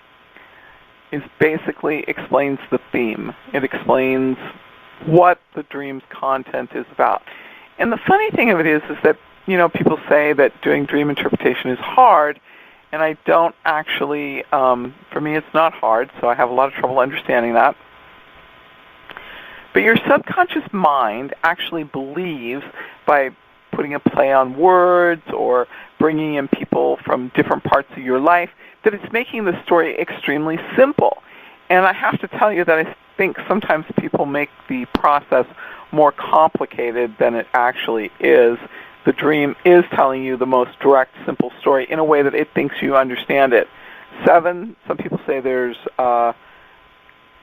is basically explains the theme. It explains what the dream's content is about. And the funny thing of it is that, people say that doing dream interpretation is hard, and I don't actually, for me it's not hard, so I have a lot of trouble understanding that. But your subconscious mind actually believes, by putting a play on words or bringing in people from different parts of your life, that it's making the story extremely simple. And I have to tell you that I think sometimes people make the process more complicated than it actually is. The dream is telling you the most direct, simple story in a way that it thinks you understand it. 7, some people say there's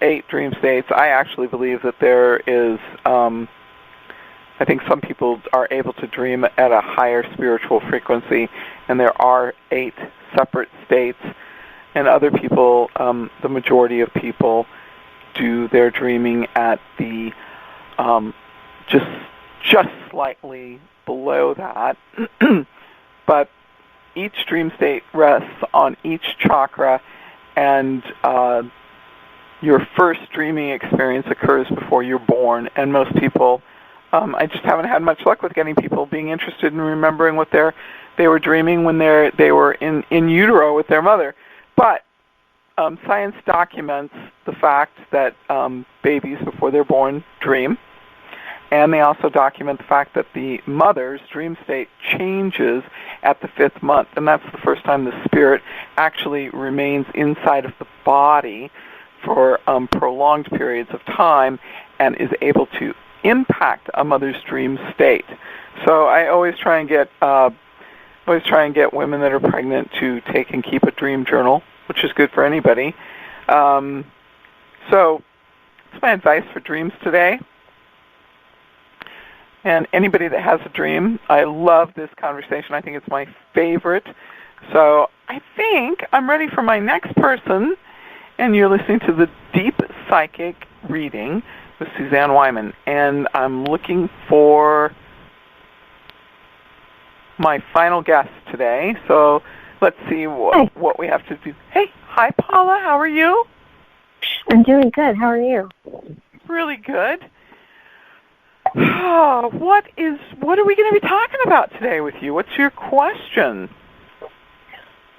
8 dream states. I actually believe that there is, I think some people are able to dream at a higher spiritual frequency, and there are 8 separate states. And other people, the majority of people, do their dreaming at the just just slightly below that. But each dream state rests on each chakra, and your first dreaming experience occurs before you're born. And most people, I just haven't had much luck with getting people being interested in remembering what they were dreaming when they were in utero with their mother. But science documents the fact that babies before they're born dream. And they also document the fact that the mother's dream state changes at the 5th month. And that's the first time the spirit actually remains inside of the body for prolonged periods of time and is able to impact a mother's dream state. So I always try and get women that are pregnant to take and keep a dream journal, which is good for anybody. So that's my advice for dreams today. And anybody that has a dream, I love this conversation. I think it's my favorite. So I think I'm ready for my next person. And you're listening to the Deep Psychic Reading with Suzanne Wyman. And I'm looking for my final guest today. So let's see what we have to do. Hey, hi, Paula. How are you? I'm doing good. How are you? Really good. What are we going to be talking about today with you? What's your question?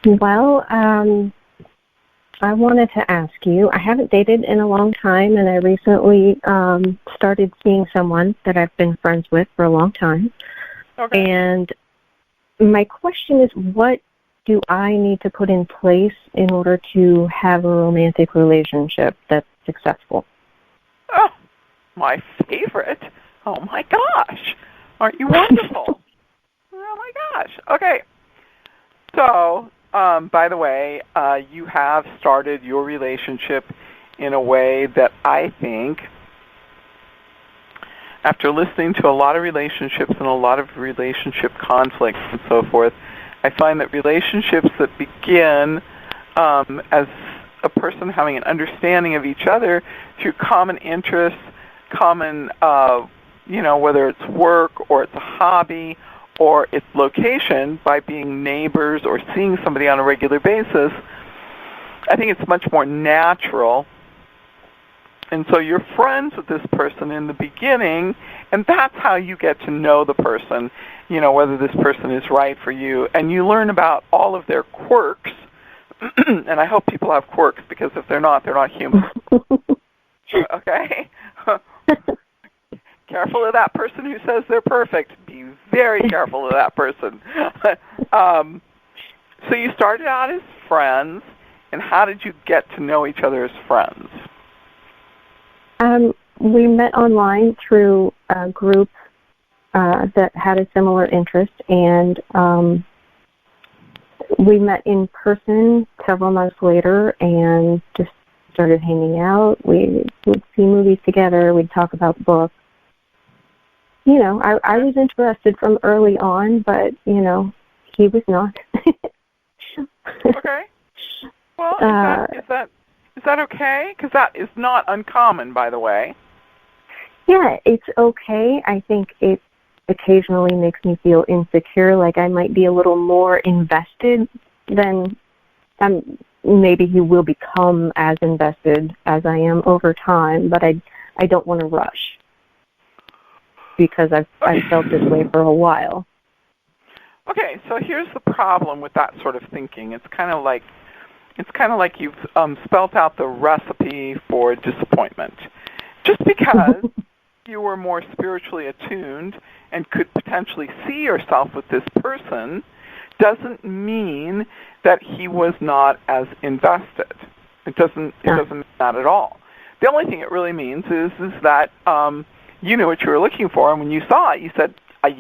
Well, I wanted to ask you, I haven't dated in a long time, and I recently started seeing someone that I've been friends with for a long time. Okay. And my question is, what do I need to put in place in order to have a romantic relationship that's successful? Oh, my favorite. Oh, my gosh. Aren't you wonderful? Oh, my gosh. Okay. So, by the way, you have started your relationship in a way that I think, after listening to a lot of relationships and a lot of relationship conflicts and so forth, I find that relationships that begin as a person having an understanding of each other through common interests, common whether it's work or it's a hobby or it's location, by being neighbors or seeing somebody on a regular basis, I think it's much more natural. And so you're friends with this person in the beginning, and that's how you get to know the person, whether this person is right for you. And you learn about all of their quirks, and I hope people have quirks, because if they're not human. Okay? Careful of that person who says they're perfect. Be very careful of that person. So you started out as friends, and how did you get to know each other as friends? We met online through a group that had a similar interest, and we met in person several months later and just started hanging out. We would see movies together. We'd talk about books. I was interested from early on, but, he was not. Okay. Well, is that okay? Because that is not uncommon, by the way. Yeah, it's okay. I think it occasionally makes me feel insecure, like I might be a little more invested than maybe he will become as invested as I am over time, but I don't want to rush, because I've felt this way for a while. Okay, so here's the problem with that sort of thinking. It's kind of like you've spelt out the recipe for disappointment. Just because you were more spiritually attuned and could potentially see yourself with this person doesn't mean that he was not as invested. It doesn't mean that at all. The only thing it really means is that you knew what you were looking for, and when you saw it, you said,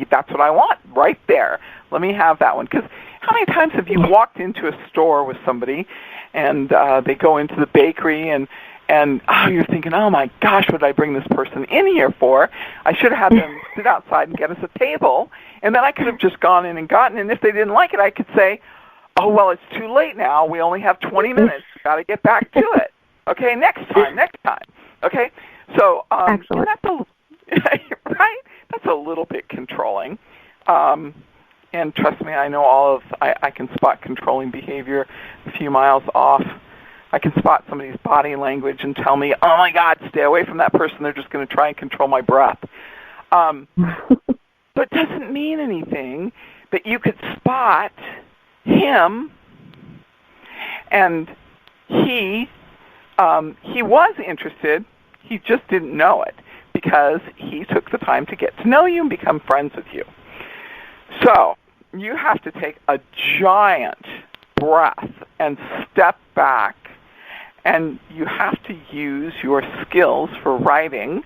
that's what I want right there. Let me have that one. Because how many times have you walked into a store with somebody, and they go into the bakery, and you're thinking, oh, my gosh, what did I bring this person in here for? I should have had them sit outside and get us a table, and then I could have just gone in and gotten it. And if they didn't like it, I could say, oh, well, it's too late now. We only have 20 minutes. We've got to get back to it. Okay, next time. Okay? So, excellent. Right? that's a little bit controlling. And trust me, I know I can spot controlling behavior a few miles off. I can spot somebody's body language and tell me, oh my God, stay away from that person. They're just going to try and control my breath. But it doesn't mean anything that you could spot him, and he was interested. He just didn't know it because he took the time to get to know you and become friends with you. So you have to take a giant breath and step back, and you have to use your skills for writing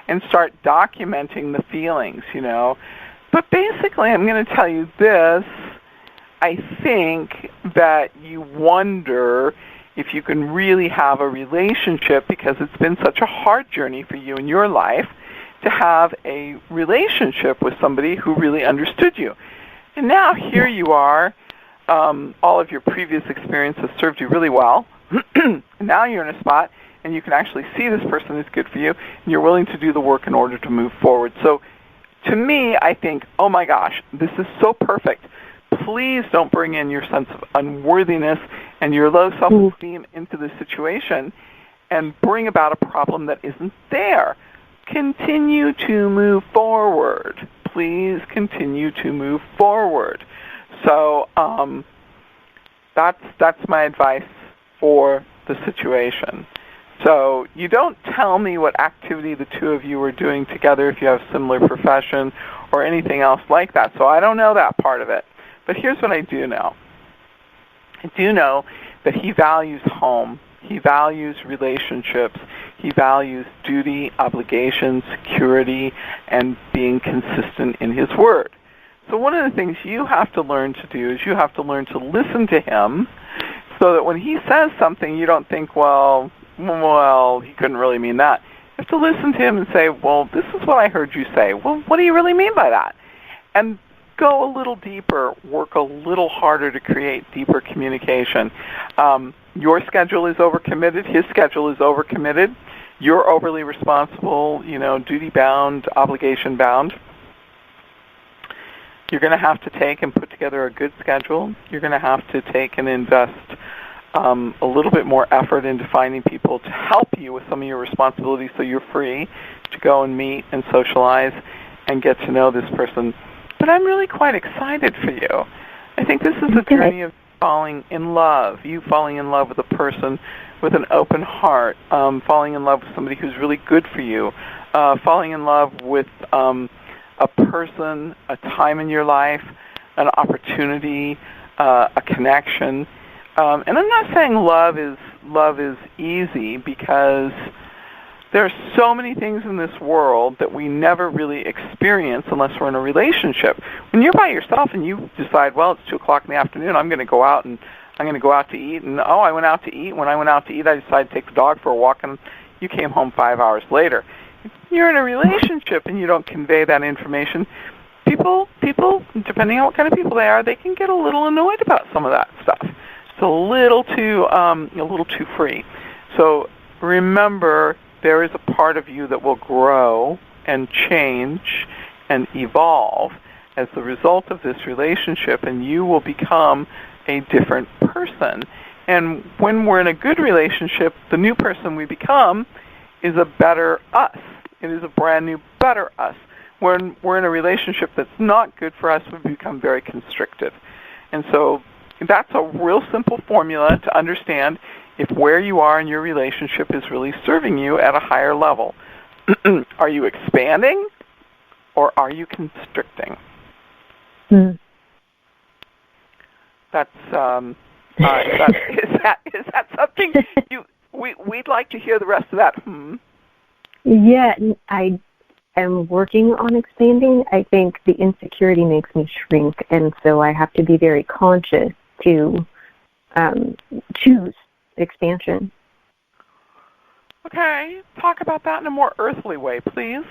and start documenting the feelings, But basically, I'm going to tell you this. I think that you wonder if you can really have a relationship because it's been such a hard journey for you in your life to have a relationship with somebody who really understood you. And now here you are. All of your previous experiences served you really well. Now you're in a spot and you can actually see this person is good for you and you're willing to do the work in order to move forward. So to me, I think, oh my gosh, this is so perfect. Please don't bring in your sense of unworthiness and your low self-esteem into the situation and bring about a problem that isn't there. Continue to move forward. Please continue to move forward. So that's my advice for the situation. So you don't tell me what activity the two of you are doing together if you have similar profession or anything else like that. So I don't know that part of it. But here's what I do know. I do know that he values home. He values relationships. He values duty, obligation, security, and being consistent in his word. So one of the things you have to learn to do is you have to learn to listen to him so that when he says something, you don't think, well, he couldn't really mean that. You have to listen to him and say, well, this is what I heard you say. Well, what do you really mean by that? And go a little deeper, work a little harder to create deeper communication. Your schedule is overcommitted. His schedule is overcommitted. You're overly responsible, duty-bound, obligation-bound. You're going to have to take and put together a good schedule. You're going to have to take and invest a little bit more effort into finding people to help you with some of your responsibilities so you're free to go and meet and socialize and get to know this person. But I'm really quite excited for you. I think this is a journey of falling in love, you falling in love with a person with an open heart, falling in love with somebody who's really good for you, falling in love with a person, a time in your life, an opportunity, a connection. And I'm not saying love is easy because there are so many things in this world that we never really experience unless we're in a relationship. When you're by yourself and you decide, well, it's 2 o'clock in the afternoon, I'm going to go out to eat, and I went out to eat. When I went out to eat, I decided to take the dog for a walk, and you came home 5 hours later. If you're in a relationship and you don't convey that information, people, depending on what kind of people they are, they can get a little annoyed about some of that stuff. It's a little too free. So remember, there is a part of you that will grow and change and evolve as the result of this relationship, and you will become a different person. And when we're in a good relationship, the new person we become is a better us. It is a brand new, better us. When we're in a relationship that's not good for us, we become very constrictive. And so that's a real simple formula to understand if where you are in your relationship is really serving you at a higher level. Are you expanding or are you constricting? That's is that something we'd like to hear the rest of that? Yeah, I am working on expanding. I think the insecurity makes me shrink, and so I have to be very conscious to choose expansion. Okay, talk about that in a more earthly way, please.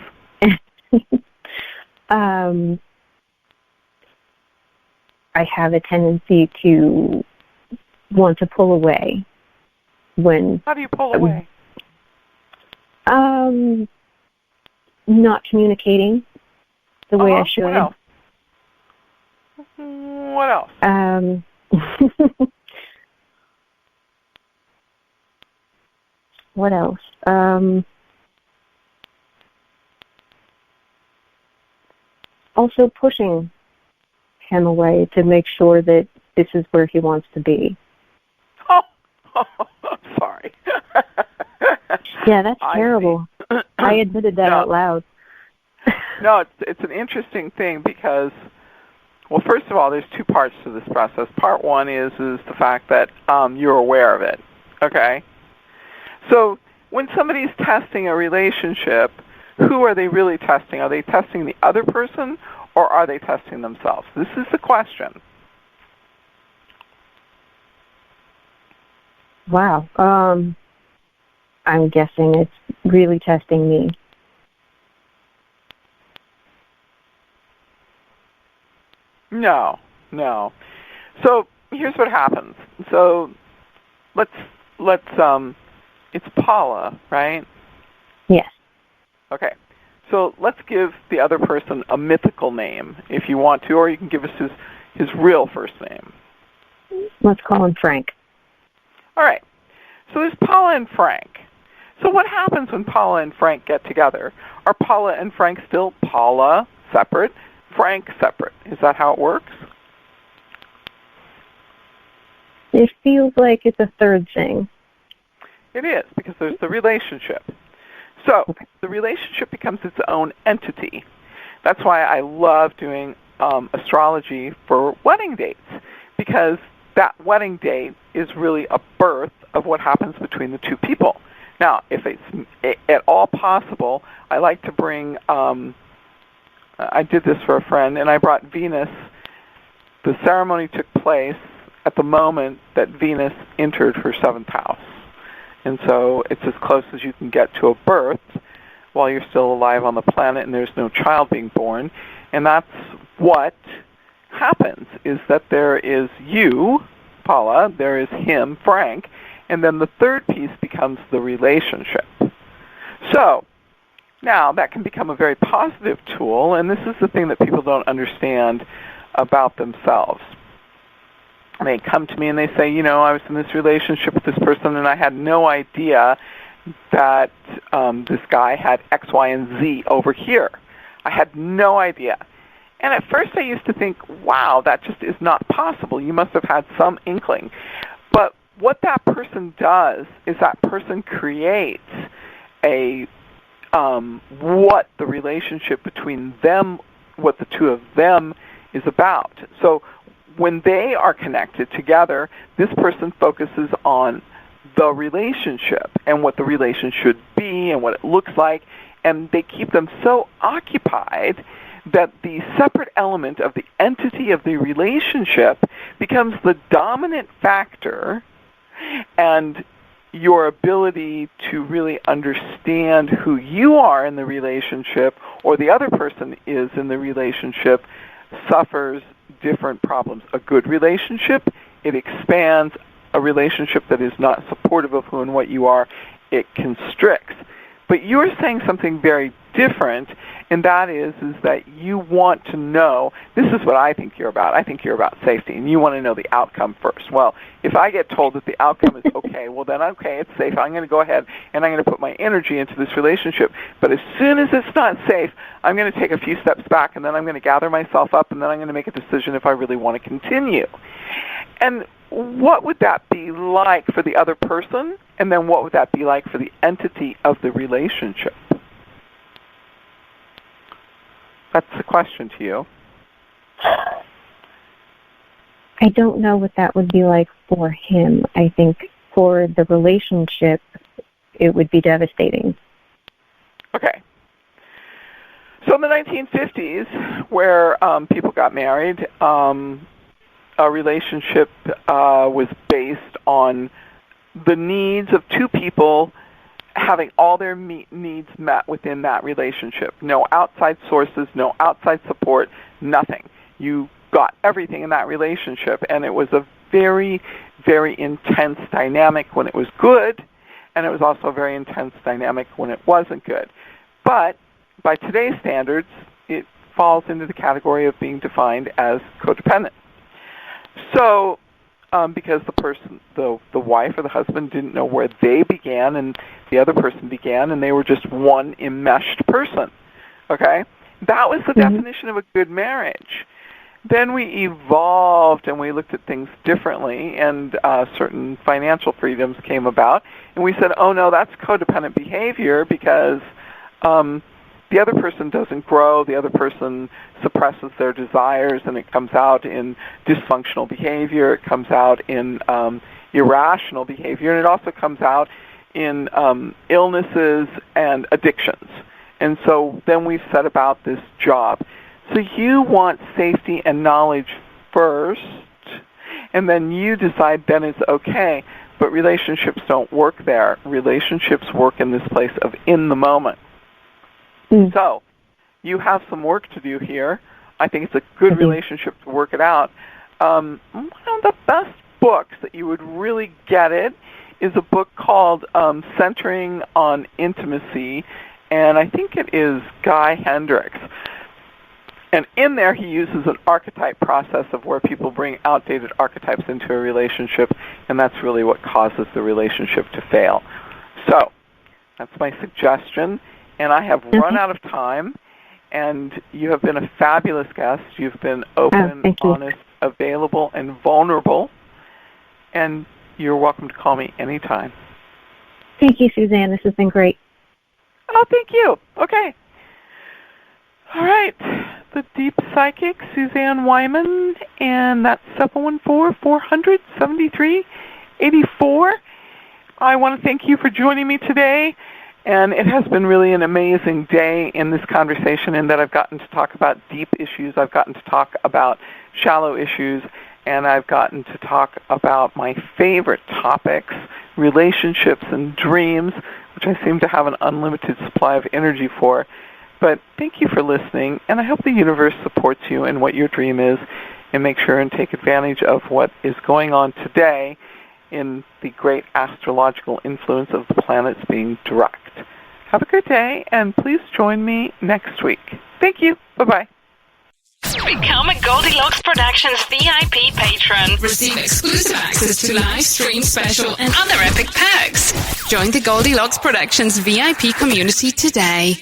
I have a tendency to want to pull away when... How do you pull away? Not communicating. the way I should. What else? What else? What else? Also pushing him away to make sure that this is where he wants to be. Oh, sorry. Yeah, that's terrible. I admitted that out loud. No, it's an interesting thing because, well, first of all, there's two parts to this process. Part one is the fact that you're aware of it, okay? So when somebody's testing a relationship, who are they really testing? Are they testing the other person or are they testing themselves? This is the question. Wow. I'm guessing it's really testing me. No. So here's what happens. So let's it's Paula, right? Yes. Okay. So let's give the other person a mythical name if you want to, or you can give us his real first name. Let's call him Frank. All right. So there's Paula and Frank. So what happens when Paula and Frank get together? Are Paula and Frank still Paula separate, Frank separate? Is that how it works? It feels like it's a third thing. It is, because there's the relationship. So the relationship becomes its own entity. That's why I love doing astrology for wedding dates, because that wedding date is really a birth of what happens between the two people. Now, if it's at all possible, I like to bring, I did this for a friend, and I brought Venus. The ceremony took place at the moment that Venus entered her 7th house. And so it's as close as you can get to a birth while you're still alive on the planet and there's no child being born. And that's what happens, is that there is you, Paula, there is him, Frank, and then the third piece becomes the relationship. So now that can become a very positive tool, and this is the thing that people don't understand about themselves. They come to me and they say, I was in this relationship with this person and I had no idea that this guy had X, Y, and Z over here. I had no idea. And at first I used to think, wow, that just is not possible. You must have had some inkling. But what that person does is that person creates what the relationship between them, what the two of them is about. So when they are connected together, this person focuses on the relationship and what the relationship should be and what it looks like, and they keep them so occupied that the separate element of the entity of the relationship becomes the dominant factor, and your ability to really understand who you are in the relationship or the other person is in the relationship suffers different problems. A good relationship, it expands. A relationship that is not supportive of who and what you are, it constricts. But you're saying something very different, and that is that you want to know, this is what I think you're about. I think you're about safety, and you want to know the outcome first. Well, if I get told that the outcome is okay, well then, okay, it's safe. I'm going to go ahead and I'm going to put my energy into this relationship. But as soon as it's not safe, I'm going to take a few steps back, and then I'm going to gather myself up, and then I'm going to make a decision if I really want to continue. And what would that be like for the other person? And then what would that be like for the entity of the relationship? That's the question to you. I don't know what that would be like for him. I think for the relationship, it would be devastating. Okay. So in the 1950s, where people got married, a relationship was based on the needs of two people having all their needs met within that relationship. No outside sources, no outside support, nothing. You got everything in that relationship, and it was a very, very intense dynamic when it was good, and it was also a very intense dynamic when it wasn't good. But by today's standards, it falls into the category of being defined as codependent. So, because the person, the wife or the husband didn't know where they began and the other person began, and they were just one enmeshed person, okay? That was the definition of a good marriage. Then we evolved and we looked at things differently, and certain financial freedoms came about, and we said, oh no, that's codependent behavior because the other person doesn't grow, the other person suppresses their desires, and it comes out in dysfunctional behavior, it comes out in irrational behavior, and it also comes out in illnesses and addictions. And so then we set about this job. So you want safety and knowledge first, and then you decide then it's okay, but relationships don't work there. Relationships work in this place of in the moment. So you have some work to do here. I think it's a good relationship to work it out. One of the best books that you would really get it is a book called Centering on Intimacy, and I think it is Guy Hendricks. And in there he uses an archetype process of where people bring outdated archetypes into a relationship, and that's really what causes the relationship to fail. So that's my suggestion. And I have run out of time, and you have been a fabulous guest. You've been open, honest, available, and vulnerable, and you're welcome to call me anytime. Thank you, Suzanne. This has been great. Oh, thank you. Okay. All right. The Deep Psychic, Suzanne Wyman, and that's 714-400-7384. I want to thank you for joining me today. And it has been really an amazing day in this conversation in that I've gotten to talk about deep issues, I've gotten to talk about shallow issues, and I've gotten to talk about my favorite topics, relationships and dreams, which I seem to have an unlimited supply of energy for. But thank you for listening, and I hope the universe supports you in what your dream is, and make sure and take advantage of what is going on today in the great astrological influence of the planets being direct. Have a good day, and please join me next week. Thank you. Bye-bye. Become a Goldilocks Productions VIP patron. Receive exclusive access to live stream special and other epic perks. Join the Goldilocks Productions VIP community today.